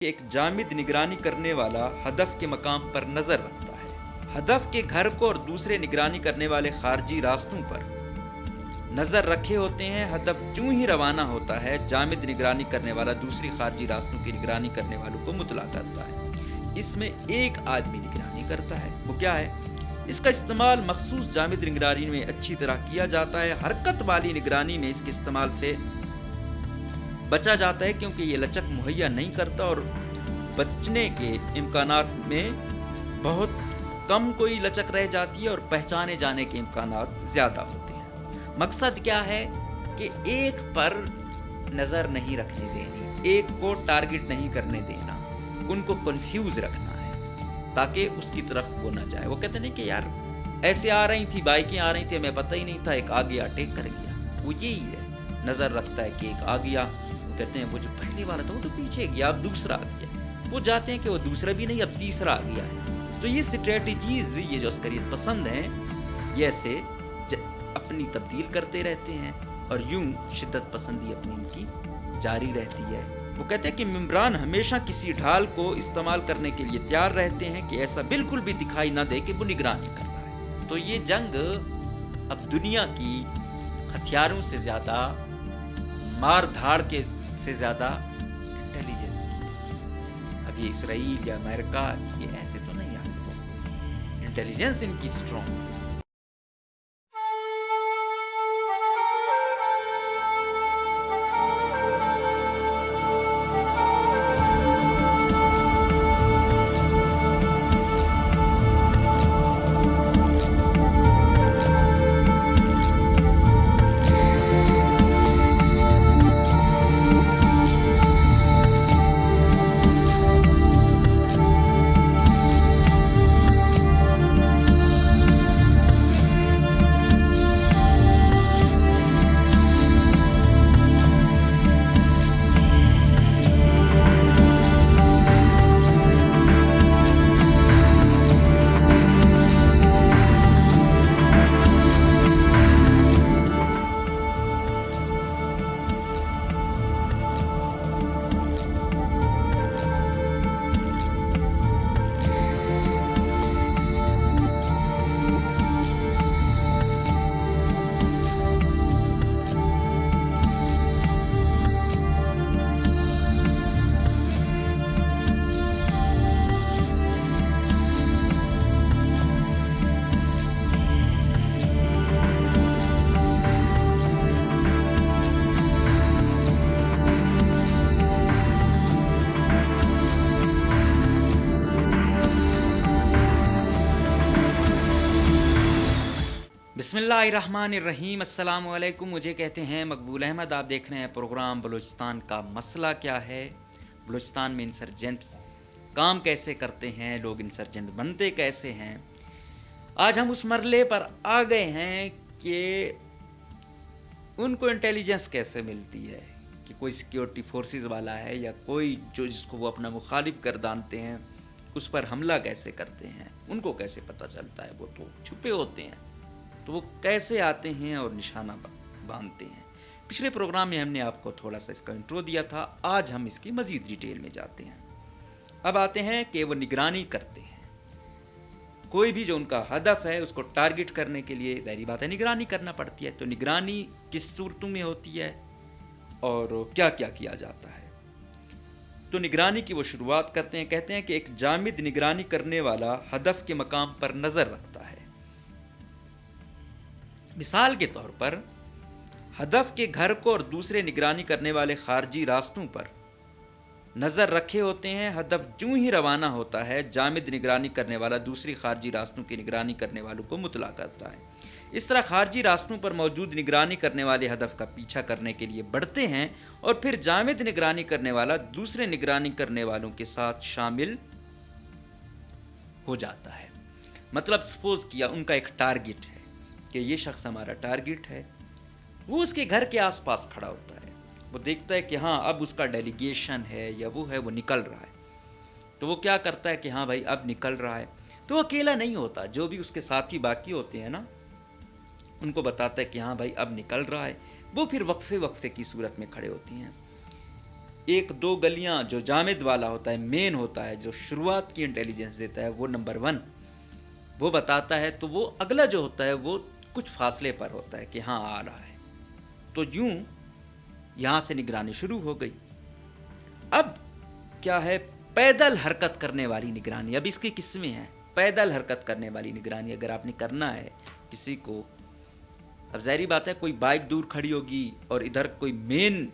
کہ ایک جامد نگرانی کرنے والا ہدف کے مقام پر نظر رکھتا ہے۔ ہدف کے گھر کو اور دوسرے نگرانی کرنے والے خارجی راستوں پر نظر رکھے ہوتے ہیں۔ ہدف چوں ہی روانہ ہوتا ہے، جامد نگرانی کرنے والا دوسری خارجی راستوں کی نگرانی کرنے والوں کو مطلع کرتا ہے۔ اس میں ایک آدمی نگرانی کرتا ہے، وہ کیا ہے؟ اس کا استعمال مخصوص جامد نگرانی میں اچھی طرح کیا جاتا ہے۔ حرکت والی نگرانی میں اس کے استعمال سے بچا جاتا ہے کیونکہ یہ لچک مہیا نہیں کرتا اور بچنے کے امکانات میں بہت کم کوئی لچک رہ جاتی ہے اور پہچانے جانے کے امکانات زیادہ ہوتے ہیں۔ مقصد کیا ہے کہ ایک پر نظر نہیں رکھنے دینی، ایک کو ٹارگٹ نہیں کرنے دینا، ان کو کنفیوز رکھنا ہے تاکہ اس کی طرف وہ نہ جائے۔ وہ کہتے ہیں کہ یار ایسے آ رہی تھی، بائکیں آ رہی تھی، ہمیں پتہ ہی نہیں تھا، ایک آ گیا ٹیک کر گیا۔ وہ یہی ہے، نظر رکھتا ہے کہ ایک آ گیا، وہ کہتے ہیں وہ جو پہلی بار تھا وہ تو پیچھے گیا، اب دوسرا آ گیا۔ وہ جاتے ہیں کہ وہ دوسرا بھی نہیں، اب تیسرا آ گیا ہے۔ تو یہ اسٹریٹجیز، یہ جو عسکریت پسند ہیں، یہ ایسے اپنی تبدیل کرتے رہتے ہیں اور یوں شدت پسندی اپنی ان کی جاری رہتی ہے۔ وہ کہتے ہیں کہ ممبران ہمیشہ کسی ڈھال کو استعمال کرنے کے لیے تیار رہتے ہیں کہ ایسا بالکل بھی دکھائی نہ دے کہ وہ نگرانی کر رہا ہے۔ تو یہ جنگ اب دنیا کی ہتھیاروں سے زیادہ، مار دھاڑ کے سے زیادہ انٹیلیجنس کی ہے۔ اب یہ اسرائیل یا امریکہ یہ ایسے تو نہیں آتے، انٹیلیجنس ان کی اسٹرانگ ہے۔ بسم اللہ الرحمن الرحیم۔ السلام علیکم، مجھے کہتے ہیں مقبول احمد۔ آپ دیکھ رہے ہیں پروگرام بلوچستان کا مسئلہ کیا ہے۔ بلوچستان میں انسرجنٹ کام کیسے کرتے ہیں، لوگ انسرجنٹ بنتے کیسے ہیں۔ آج ہم اس مرحلے پر آ گئے ہیں کہ ان کو انٹیلیجنس کیسے ملتی ہے کہ کوئی سیکیورٹی فورسز والا ہے یا کوئی جو جس کو وہ اپنا مخالف گردانتے ہیں، اس پر حملہ کیسے کرتے ہیں، ان کو کیسے پتہ چلتا ہے۔ وہ تو چھپے ہوتے ہیں، تو وہ کیسے آتے ہیں اور نشانہ باندھتے ہیں۔ پچھلے پروگرام میں ہم نے آپ کو تھوڑا سا اس کا انٹرو دیا تھا، آج ہم اس کی مزید ڈیٹیل میں جاتے ہیں۔ اب آتے ہیں کہ وہ نگرانی کرتے ہیں، کوئی بھی جو ان کا ہدف ہے اس کو ٹارگٹ کرنے کے لیے ظاہری بات ہے نگرانی کرنا پڑتی ہے۔ تو نگرانی کس صورتوں میں ہوتی ہے اور کیا کیا کیا جاتا ہے۔ تو نگرانی کی وہ شروعات کرتے ہیں، کہتے ہیں کہ ایک جامد نگرانی کرنے والا ہدف کے مقام پر نظر رکھتا ہے۔ مثال کے طور پر ہدف کے گھر کو اور دوسرے نگرانی کرنے والے خارجی راستوں پر نظر رکھے ہوتے ہیں۔ ہدف چوں ہی روانہ ہوتا ہے، جامد نگرانی کرنے والا دوسری خارجی راستوں کی نگرانی کرنے والوں کو مطلع کرتا ہے۔ اس طرح خارجی راستوں پر موجود نگرانی کرنے والے ہدف کا پیچھا کرنے کے لیے بڑھتے ہیں اور پھر جامد نگرانی کرنے والا دوسرے نگرانی کرنے والوں کے ساتھ شامل ہو جاتا ہے۔ مطلب سپوز کیا ان کا ایک ٹارگٹ ہے کہ یہ شخص ہمارا ٹارگٹ ہے، وہ اس کے گھر کے آس پاس کھڑا ہوتا ہے، وہ دیکھتا ہے کہ ہاں اب اس کا ڈیلیگیشن ہے یا وہ ہے، وہ نکل رہا ہے، تو وہ کیا کرتا ہے کہ ہاں بھائی اب نکل رہا ہے۔ تو وہ اکیلا نہیں ہوتا، جو بھی اس کے ساتھی باقی ہوتے ہیں نا، ان کو بتاتا ہے کہ ہاں بھائی اب نکل رہا ہے۔ وہ پھر وقفے کی صورت میں کھڑے ہوتی ہیں۔ ایک دو گلیاں جو جامد والا ہوتا ہے، مین ہوتا ہے، جو شروعات کی انٹیلیجنس دیتا ہے، وہ نمبر 1 وہ بتاتا ہے، تو وہ اگلا جو ہوتا ہے وہ کچھ فاصلے پر ہوتا ہے کہ ہاں آ رہا ہے. تو یوں یہاں سے نگرانی شروع ہو گئی. اب کیا ہے پیدل حرکت کرنے والی نگرانی. اب اس کی قسمیں ہیں. پیدل حرکت کرنے والی نگرانی اگر آپ نے کرنا ہے کسی کو، اب ظاہری بات ہے کوئی بائک دور کھڑی ہوگی اور ادھر کوئی مین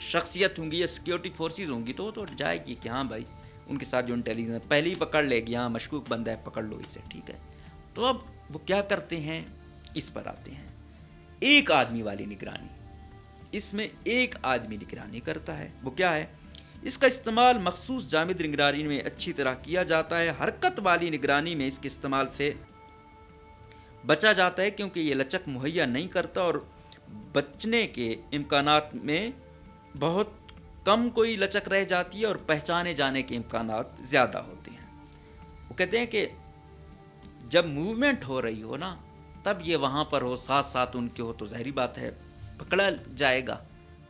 شخصیت ہوں گی یا سیکیورٹی فورسز ہوں گی تو وہ تو جائے گی کہ ہاں بھائی ان کے ساتھ جو انٹیلیجنس پہلے ہی پکڑ لے گی، ہاں مشکوک بندہ ہے پکڑ لو اسے، ٹھیک ہے. تو اب وہ کیا کرتے ہیں، اس پر آتے ہیں. ایک آدمی والی نگرانی. اس میں ایک آدمی نگرانی کرتا ہے. وہ کیا ہے، اس کا استعمال مخصوص جامد نگرانی میں اچھی طرح کیا جاتا ہے. حرکت والی نگرانی میں اس کے استعمال سے بچا جاتا ہے کیونکہ یہ لچک مہیا نہیں کرتا اور بچنے کے امکانات میں بہت کم کوئی لچک رہ جاتی ہے اور پہچانے جانے کے امکانات زیادہ ہوتے ہیں. وہ کہتے ہیں کہ جب موومنٹ ہو رہی ہو نا تب یہ وہاں پر ہو، ساتھ ساتھ ان کے ہو، تو ظاہری بات ہے پکڑا جائے گا.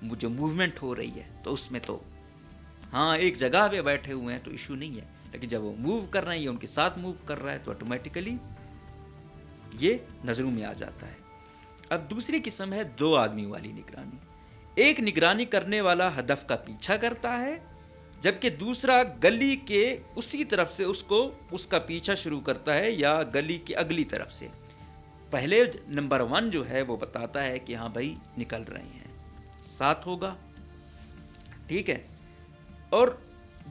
جو موومنٹ ہو رہی ہے تو اس میں تو ہاں ایک جگہ پہ بیٹھے ہوئے ہیں تو ایشو نہیں ہے، لیکن جب وہ موو کر رہے ہیں یا ان کے ساتھ موو کر رہا ہے تو آٹومیٹیکلی یہ نظروں میں آ جاتا ہے. اب دوسری قسم ہے 2 آدمی والی نگرانی. ایک نگرانی کرنے والا ہدف کا پیچھا کرتا ہے جبکہ دوسرا گلی کے اسی طرف سے اس کا پیچھا شروع کرتا ہے یا گلی کی اگلی طرف سے. پہلے نمبر 1 جو ہے وہ بتاتا ہے کہ ہاں بھائی نکل رہے ہیں، ساتھ ہوگا، ٹھیک ہے. اور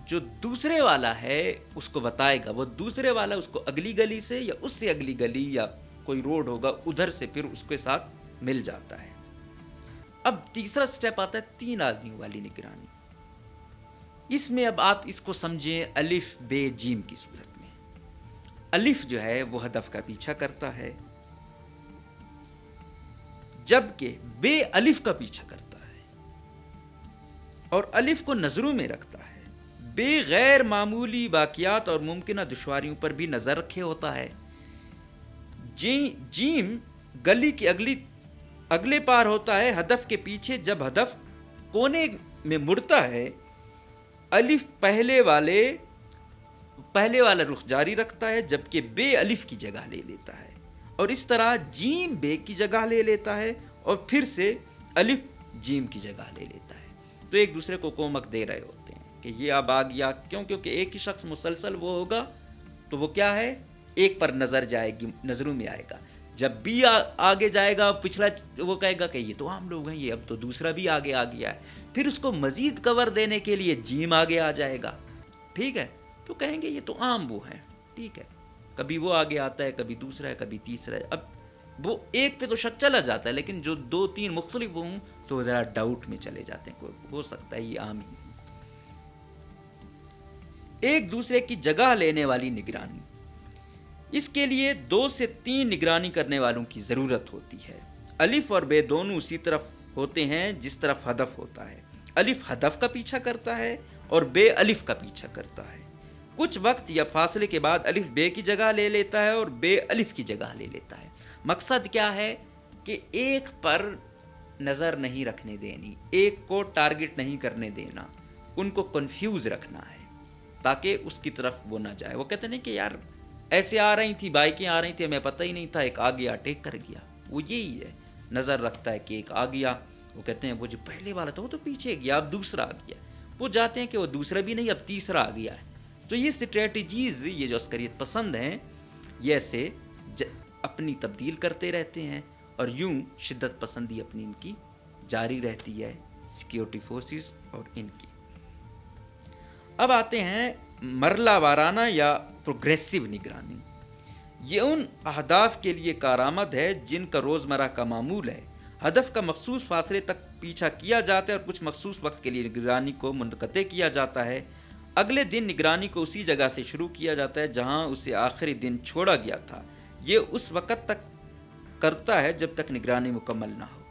جو دوسرے والا ہے اس کو بتائے گا، وہ دوسرے والا اس کو اگلی گلی سے یا اس سے اگلی گلی یا کوئی روڈ ہوگا ادھر سے پھر اس کے ساتھ مل جاتا ہے. اب تیسرا سٹیپ آتا ہے 3 آدمی والی نگرانی. اس میں اب آپ اس کو سمجھیں الف بے جیم کی صورت میں. الف جو ہے وہ ہدف کا پیچھا کرتا ہے جبکہ بے الف کا پیچھا کرتا ہے اور الف کو نظروں میں رکھتا ہے. بے غیر معمولی واقعات اور ممکنہ دشواریوں پر بھی نظر رکھے ہوتا ہے. جیم گلی کی اگلے پار ہوتا ہے ہدف کے پیچھے. جب ہدف کونے میں مڑتا ہے الف پہلے والا رخ جاری رکھتا ہے جبکہ بے الف کی جگہ لے لیتا ہے اور اس طرح جیم بے کی جگہ لے لیتا ہے اور پھر سے الف جیم کی جگہ لے لیتا ہے. تو ایک دوسرے کو کومک دے رہے ہوتے ہیں کہ یہ اب آ گیا، کیونکہ ایک ہی شخص مسلسل وہ ہوگا تو وہ کیا ہے ایک پر نظر جائے گی، نظروں میں آئے گا. جب بھی آگے جائے گا پچھلا وہ کہے گا کہ یہ تو عام لوگ ہیں، یہ اب تو دوسرا بھی آگے آ گیا ہے. پھر اس کو مزید کور دینے کے لیے جیم آگے آ جائے گا، ٹھیک ہے. تو کہیں گے یہ تو عام وہ ہیں، ٹھیک ہے. کبھی وہ آگے آتا ہے، کبھی دوسرا ہے، کبھی تیسرا ہے. اب وہ ایک پہ تو شک چلا جاتا ہے لیکن جو 2-3 مختلف ہوں تو ذرا ڈاؤٹ میں چلے جاتے ہیں، ہو سکتا ہے یہ عام ہی. ایک دوسرے کی جگہ لینے والی نگرانی. اس کے لیے 2 سے 3 نگرانی کرنے والوں کی ضرورت ہوتی ہے. الف اور بے دونوں اسی طرف ہوتے ہیں جس طرف ہدف ہوتا ہے. الف ہدف کا پیچھا کرتا ہے اور بے الف کا پیچھا کرتا ہے. کچھ وقت یا فاصلے کے بعد الف بے کی جگہ لے لیتا ہے اور بے الف کی جگہ لے لیتا ہے. مقصد کیا ہے کہ ایک پر نظر نہیں رکھنے دینی، ایک کو ٹارگٹ نہیں کرنے دینا، ان کو کنفیوز رکھنا ہے تاکہ اس کی طرف وہ نہ جائے. وہ کہتے ہیں کہ یار ایسے آ رہی تھی، بائکیں آ رہی تھی، ہمیں پتہ ہی نہیں تھا، ایک آ گیا ٹیک کر گیا. وہ یہی ہے، نظر رکھتا ہے کہ ایک آ گیا. وہ کہتے ہیں وہ جو پہلے والا تھا وہ تو پیچھے گیا، اب دوسرا آ گیا. وہ جاتے ہیں کہ وہ دوسرا بھی نہیں اب تیسرا آ گیا ہے. تو یہ اسٹریٹجیز، یہ جو عسکریت پسند ہیں یہ ایسے اپنی تبدیل کرتے رہتے ہیں اور یوں شدت پسندی اپنی ان کی جاری رہتی ہے، سیکیورٹی فورسز اور ان کی. اب آتے ہیں مرلہ وارانہ یا پروگریسو نگرانی. یہ ان اہداف کے لیے کارآمد ہے جن کا روزمرہ کا معمول ہے. ہدف کا مخصوص فاصلے تک پیچھا کیا جاتا ہے اور کچھ مخصوص وقت کے لیے نگرانی کو منقطع کیا جاتا ہے. اگلے دن نگرانی کو اسی جگہ سے شروع کیا جاتا ہے جہاں اسے آخری دن چھوڑا گیا تھا. یہ اس وقت تک کرتا ہے جب تک نگرانی مکمل نہ ہو.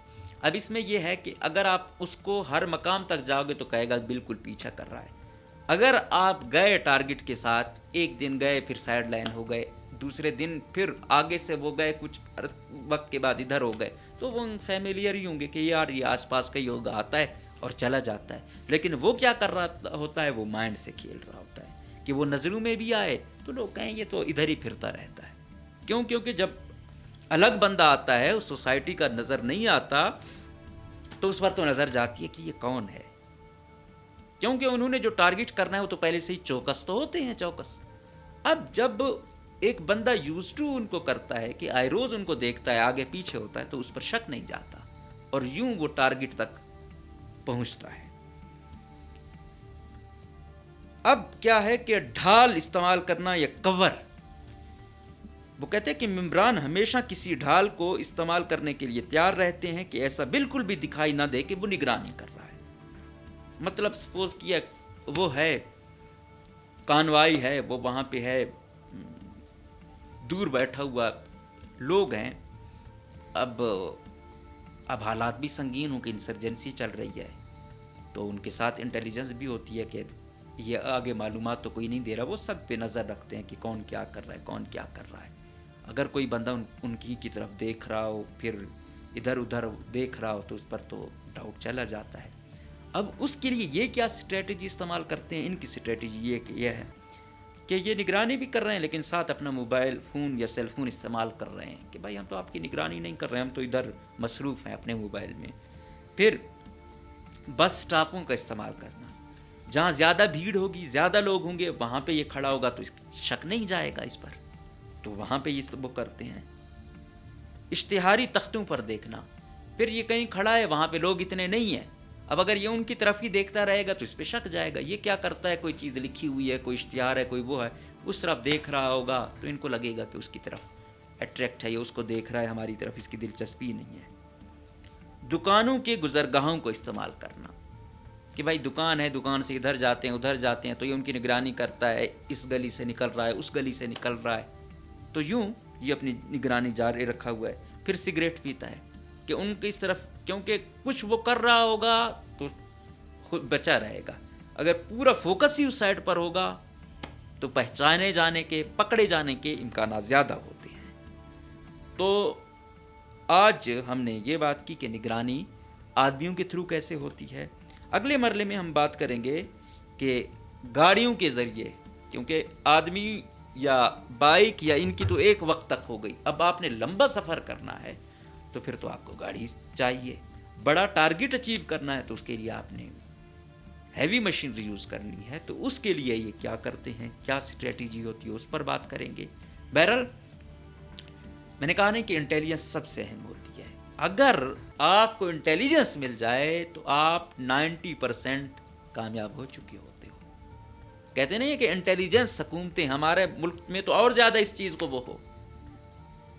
اب اس میں یہ ہے کہ اگر آپ اس کو ہر مقام تک جاؤ گے تو کہے گا بالکل پیچھا کر رہا ہے. اگر آپ گئے ٹارگٹ کے ساتھ، ایک دن گئے پھر سائڈ لائن ہو گئے، دوسرے دن پھر آگے سے وہ گئے، کچھ وقت کے بعد ادھر ہو گئے، تو وہ فیملیئر ہی ہوں گے کہ یار یہ آس پاس کا ہی ہوگا، آتا ہے اور چلا جاتا ہے. لیکن وہ کیا کر رہا ہوتا ہے؟ وہ مائنڈ سے کھیل رہا ہوتا ہے کہ وہ نظروں میں بھی آئے تو لوگ کہیں یہ تو ادھر ہی پھرتا رہتا ہے. کیوں؟ کیونکہ جب الگ بندہ آتا ہے، اس سوسائٹی کا نظر نہیں آتا، تو اس پر تو نظر جاتی ہے کہ یہ کون ہے. کیونکہ انہوں نے جو ٹارگٹ کرنا ہے وہ تو پہلے سے ہی چوکس تو ہوتے ہیں، چوکس. اب جب ایک بندہ یوز ٹو ان کو کرتا ہے کہ آئے روز ان کو دیکھتا ہے، آگے پیچھے ہوتا ہے، تو اس پر شک نہیں جاتا اور یوں وہ ٹارگٹ تک پہنچتا ہے. اب کیا ہے کہ ڈھال استعمال کرنا یا کور. وہ کہتے ہیں کہ ممبران ہمیشہ کسی ڈھال کو استعمال کرنے کے لیے تیار رہتے ہیں کہ ایسا بالکل بھی دکھائی نہ دے کہ وہ نگرانی کر رہا ہے. مطلب سپوز کیا وہ ہے کانوائی ہے، وہ وہاں پہ ہے، دور بیٹھا ہوا لوگ ہیں. اب حالات بھی سنگین ہوں کہ انسرجنسی چل رہی ہے، تو ان کے ساتھ انٹیلیجنس بھی ہوتی ہے کہ یہ آگے معلومات تو کوئی نہیں دے رہا، وہ سب پہ نظر رکھتے ہیں کہ کون کیا کر رہا ہے، کون کیا کر رہا ہے. اگر کوئی بندہ ان کی طرف دیکھ رہا ہو، پھر ادھر ادھر دیکھ رہا ہو، تو اس پر تو ڈاؤٹ چلا جاتا ہے. اب اس کے لیے یہ کیا اسٹریٹجی استعمال کرتے ہیں؟ ان کی اسٹریٹجی یہ ہے کہ یہ نگرانی بھی کر رہے ہیں لیکن ساتھ اپنا موبائل فون یا سیل فون استعمال کر رہے ہیں کہ بھائی ہم تو آپ کی نگرانی نہیں کر رہے ہیں، ہم تو ادھر مصروف ہیں اپنے موبائل میں. پھر بس سٹاپوں کا استعمال کرنا، جہاں زیادہ بھیڑ ہوگی، زیادہ لوگ ہوں گے، وہاں پہ یہ کھڑا ہوگا تو شک نہیں جائے گا اس پر، تو وہاں پہ یہ وہ کرتے ہیں. اشتہاری تختوں پر دیکھنا، پھر یہ کہیں کھڑا ہے، وہاں پہ لوگ اتنے نہیں ہیں، اب اگر یہ ان کی طرف ہی دیکھتا رہے گا تو اس پہ شک جائے گا. یہ کیا کرتا ہے؟ کوئی چیز لکھی ہوئی ہے، کوئی اشتہار ہے، کوئی وہ ہے، اس طرف دیکھ رہا ہوگا تو ان کو لگے گا کہ اس کی طرف اٹریکٹ ہے، یہ اس کو دیکھ رہا ہے، ہماری طرف اس کی دلچسپی نہیں ہے. دکانوں کے گزرگاہوں کو استعمال کرنا کہ بھائی دکان ہے، دکان سے ادھر جاتے ہیں ادھر جاتے ہیں، تو یہ ان کی نگرانی کرتا ہے، اس گلی سے نکل رہا ہے، اس گلی سے نکل رہا ہے، تو یوں یہ اپنی نگرانی جاری رکھا ہوا ہے. پھر سگریٹ پیتا ہے کہ ان کی اس طرف، کیونکہ کچھ وہ کر رہا ہوگا تو خود بچا رہے گا. اگر پورا فوکس ہی اس سائڈ پر ہوگا تو پہچانے جانے کے، پکڑے جانے کے امکانات زیادہ ہوتے ہیں. تو آج ہم نے یہ بات کی کہ نگرانی آدمیوں کے تھرو کیسے ہوتی ہے. اگلے مرحلے میں ہم بات کریں گے کہ گاڑیوں کے ذریعے، کیونکہ آدمی یا بائک یا ان کی تو ایک وقت تک ہو گئی، اب آپ نے لمبا سفر کرنا ہے تو پھر تو آپ کو گاڑی چاہیے. بڑا ٹارگٹ اچیو کرنا ہے تو اس کے لیے آپ نے ہیوی مشینری یوز کرنی ہے، تو اس کے لیے یہ کیا کرتے ہیں، کیا اسٹریٹجی ہوتی ہے، اس پر بات کریں گے. بہرحال میں نے کہا نہیں کہ انٹیلیجنس سب سے اہم ہوتی ہے. اگر آپ کو انٹیلیجنس مل جائے تو آپ 90% کامیاب ہو چکے ہوتے ہو. کہتے نہیں کہ انٹیلیجنس حکومتیں، ہمارے ملک میں تو اور زیادہ اس چیز کو وہ ہو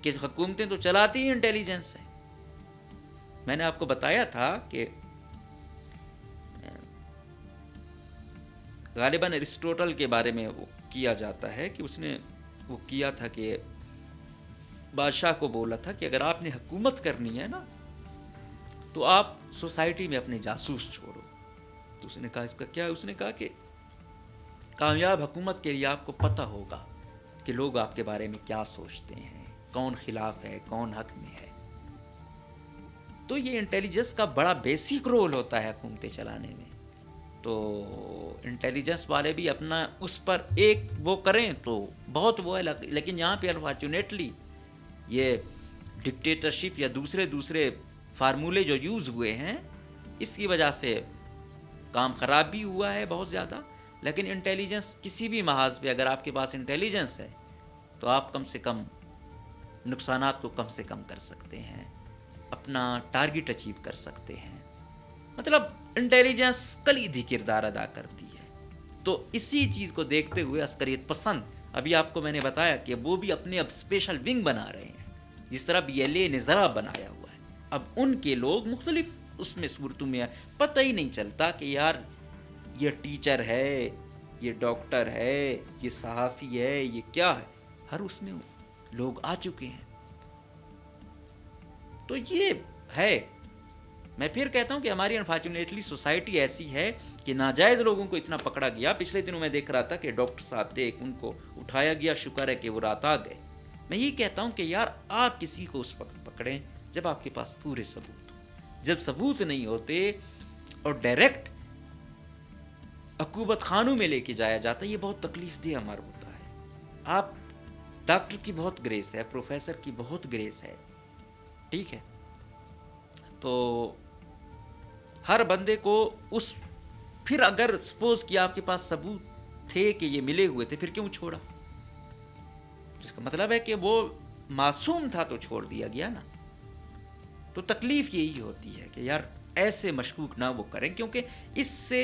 کہ حکومتیں تو چلاتی ہی انٹیلیجنس ہے. میں نے آپ کو بتایا تھا کہ غالباً ارسطوٹل کے بارے میں وہ کیا جاتا ہے کہ اس نے وہ کیا تھا کہ بادشاہ کو بولا تھا کہ اگر آپ نے حکومت کرنی ہے نا تو آپ سوسائٹی میں اپنے جاسوس چھوڑو. تو اس نے کہا اس کا کیا؟ اس نے کہا کہ کامیاب حکومت کے لیے آپ کو پتہ ہوگا کہ لوگ آپ کے بارے میں کیا سوچتے ہیں، کون خلاف ہے، کون حق میں ہے. تو یہ انٹیلیجنس کا بڑا بیسک رول ہوتا ہے حکومتیں چلانے میں. تو انٹیلیجنس والے بھی اپنا اس پر ایک وہ کریں تو بہت وہ ہے، لیکن یہاں پہ انفارچونیٹلی یہ ڈکٹیٹرشپ یا دوسرے فارمولے جو یوز ہوئے ہیں، اس کی وجہ سے کام خراب بھی ہوا ہے بہت زیادہ. لیکن انٹیلیجنس کسی بھی محاذ پہ اگر آپ کے پاس انٹیلیجنس ہے تو آپ کم سے کم نقصانات کو کم سے کم کر سکتے ہیں، اپنا ٹارگٹ اچیو کر سکتے ہیں. مطلب انٹیلیجنس کلیدی کردار ادا کرتی ہے. تو اسی چیز کو دیکھتے ہوئے عسکریت پسند، ابھی آپ کو میں نے بتایا کہ وہ بھی اپنے اب اسپیشل ونگ بنا رہے ہیں، جس طرح BLA نے ذرا بنایا ہوا ہے. اب ان کے لوگ مختلف اس میں صورتوں میں پتہ ہی نہیں چلتا کہ یار یہ ٹیچر ہے، یہ ڈاکٹر ہے، یہ صحافی ہے، یہ کیا ہے، ہر اس میں لوگ آ چکے ہیں. تو یہ ہے، میں پھر کہتا ہوں کہ ہماری انفارچونیٹلی سوسائٹی ایسی ہے کہ ناجائز لوگوں کو اتنا پکڑا گیا. پچھلے دنوں میں دیکھ رہا تھا کہ ڈاکٹر صاحب تھے، ان کو اٹھایا گیا، شکر ہے کہ وہ رات آ گئے. میں یہ کہتا ہوں کہ یار آپ کسی کو اس وقت پکڑیں جب آپ کے پاس پورے ثبوت ہو. جب ثبوت نہیں ہوتے اور ڈائریکٹ عقوبت خانوں میں لے کے جایا جاتا ہے، یہ بہت تکلیف دہ عمل ہوتا ہے۔ آپ ڈاکٹر کی بہت گریس ہے، پروفیسر کی بہت گریس ہے، ٹھیک ہے، تو ہر بندے کو اس پھر اگر سپوز کیا آپ کے پاس ثبوت تھے کہ یہ ملے ہوئے تھے، پھر کیوں چھوڑا؟ اس کا مطلب ہے کہ وہ معصوم تھا تو چھوڑ دیا گیا نا۔ تو تکلیف یہی ہوتی ہے کہ یار ایسے مشکوک نہ وہ کریں، کیونکہ اس سے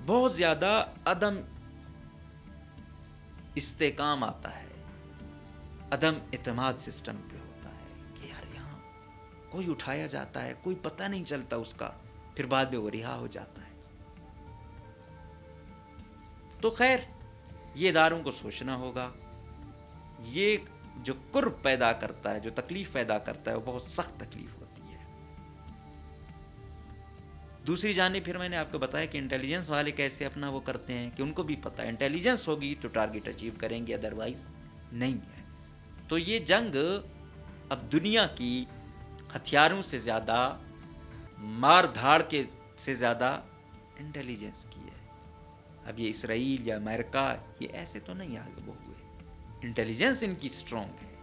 بہت زیادہ عدم استحکام آتا ہے، عدم اعتماد سسٹم پہ ہوتا ہے کہ یار یہاں کوئی اٹھایا جاتا ہے، کوئی پتہ نہیں چلتا اس کا، پھر بعد میں وہ رہا ہو جاتا ہے۔ تو خیر یہ اداروں کو سوچنا ہوگا، یہ جو کرب پیدا کرتا ہے، جو تکلیف پیدا کرتا ہے، وہ بہت سخت تکلیف ہوتی ہے۔ دوسری جانب پھر میں نے آپ کو بتایا کہ انٹیلیجنس والے کیسے اپنا وہ کرتے ہیں کہ ان کو بھی پتہ ہے انٹیلیجنس ہوگی تو ٹارگٹ اچیو کریں گے، ادروائز نہیں ہے۔ تو یہ جنگ اب دنیا کی ہتھیاروں سے زیادہ، مار دھاڑ کے سے زیادہ انٹیلیجنس کی ہے۔ اب یہ اسرائیل یا امریکہ یہ ایسے تو نہیں آگے وہ ہوئے، انٹیلیجنس ان کی سٹرونگ ہے،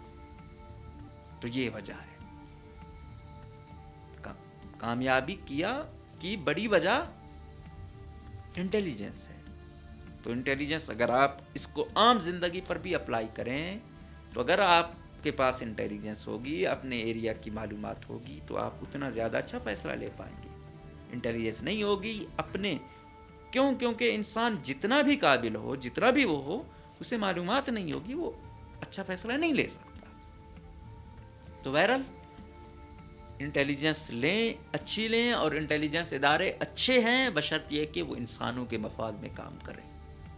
تو یہ وجہ ہے۔ کامیابی کی بڑی وجہ انٹیلیجنس ہے۔ تو انٹیلیجنس اگر آپ اس کو عام زندگی پر بھی اپلائی کریں، تو اگر آپ کے پاس انٹیلیجنس ہوگی، اپنے ایریا کی معلومات ہوگی، تو آپ اتنا زیادہ اچھا فیصلہ لے پائیں گے۔ انٹیلیجنس نہیں ہوگی اپنے کیونکہ انسان جتنا بھی قابل ہو، جتنا بھی وہ ہو، اسے معلومات نہیں ہوگی، وہ اچھا فیصلہ نہیں لے سکتا۔ تو بہرحال انٹیلیجنس لیں، اچھی لیں، اور انٹیلیجنس ادارے اچھے ہیں بشرط یہ کہ وہ انسانوں کے مفاد میں کام کریں۔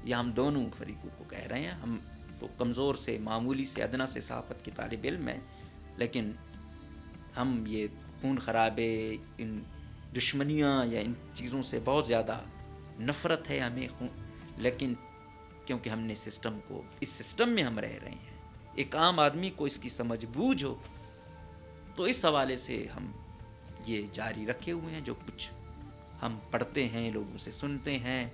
یہ ہم دونوں فریقوں کو کہہ رہے ہیں۔ ہم تو کمزور سے، معمولی سے، ادنا سے صحافت کے طالب علم ہیں، لیکن ہم یہ خون خرابے، ان دشمنیاں یا ان چیزوں سے بہت زیادہ نفرت ہے ہمیں، لیکن کیونکہ ہم نے سسٹم کو، اس سسٹم میں ہم رہ رہے ہیں، ایک عام آدمی کو اس کی سمجھ بوجھ ہو، تو اس حوالے سے ہم یہ جاری رکھے ہوئے ہیں۔ جو کچھ ہم پڑھتے ہیں، لوگوں سے سنتے ہیں،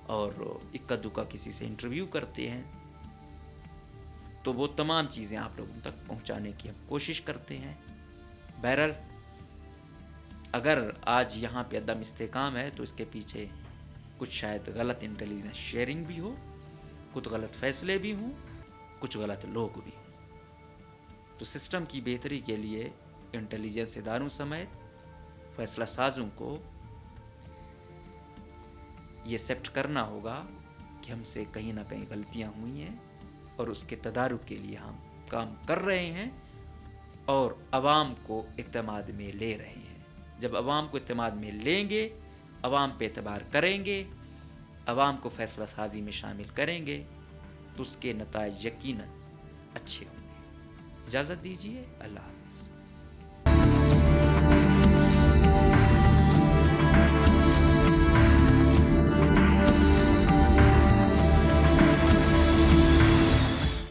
اور اکا دکا کسی سے انٹرویو کرتے ہیں، تو وہ تمام چیزیں آپ لوگوں تک پہنچانے کی ہم کوشش کرتے ہیں۔ بہرحال اگر آج یہاں پہ عدم استحکام ہے تو اس کے پیچھے کچھ شاید غلط انٹیلیجنس شیئرنگ بھی ہو، کچھ غلط فیصلے بھی ہوں، کچھ غلط لوگ بھی ہوں۔ تو سسٹم کی بہتری کے لیے انٹیلیجنس اداروں سمیت فیصلہ سازوں کو یہ ایکسیپٹ کرنا ہوگا کہ ہم سے کہیں نہ کہیں غلطیاں ہوئی ہیں، اور اس کے تدارک کے لیے ہم کام کر رہے ہیں، اور عوام کو اعتماد میں لے رہے ہیں۔ جب عوام کو اعتماد میں لیں گے، عوام پہ اعتبار کریں گے، عوام کو فیصلہ سازی میں شامل کریں گے، تو اس کے نتائج یقیناً اچھے ہوں گے۔ اجازت دیجیے، اللہ حافظ۔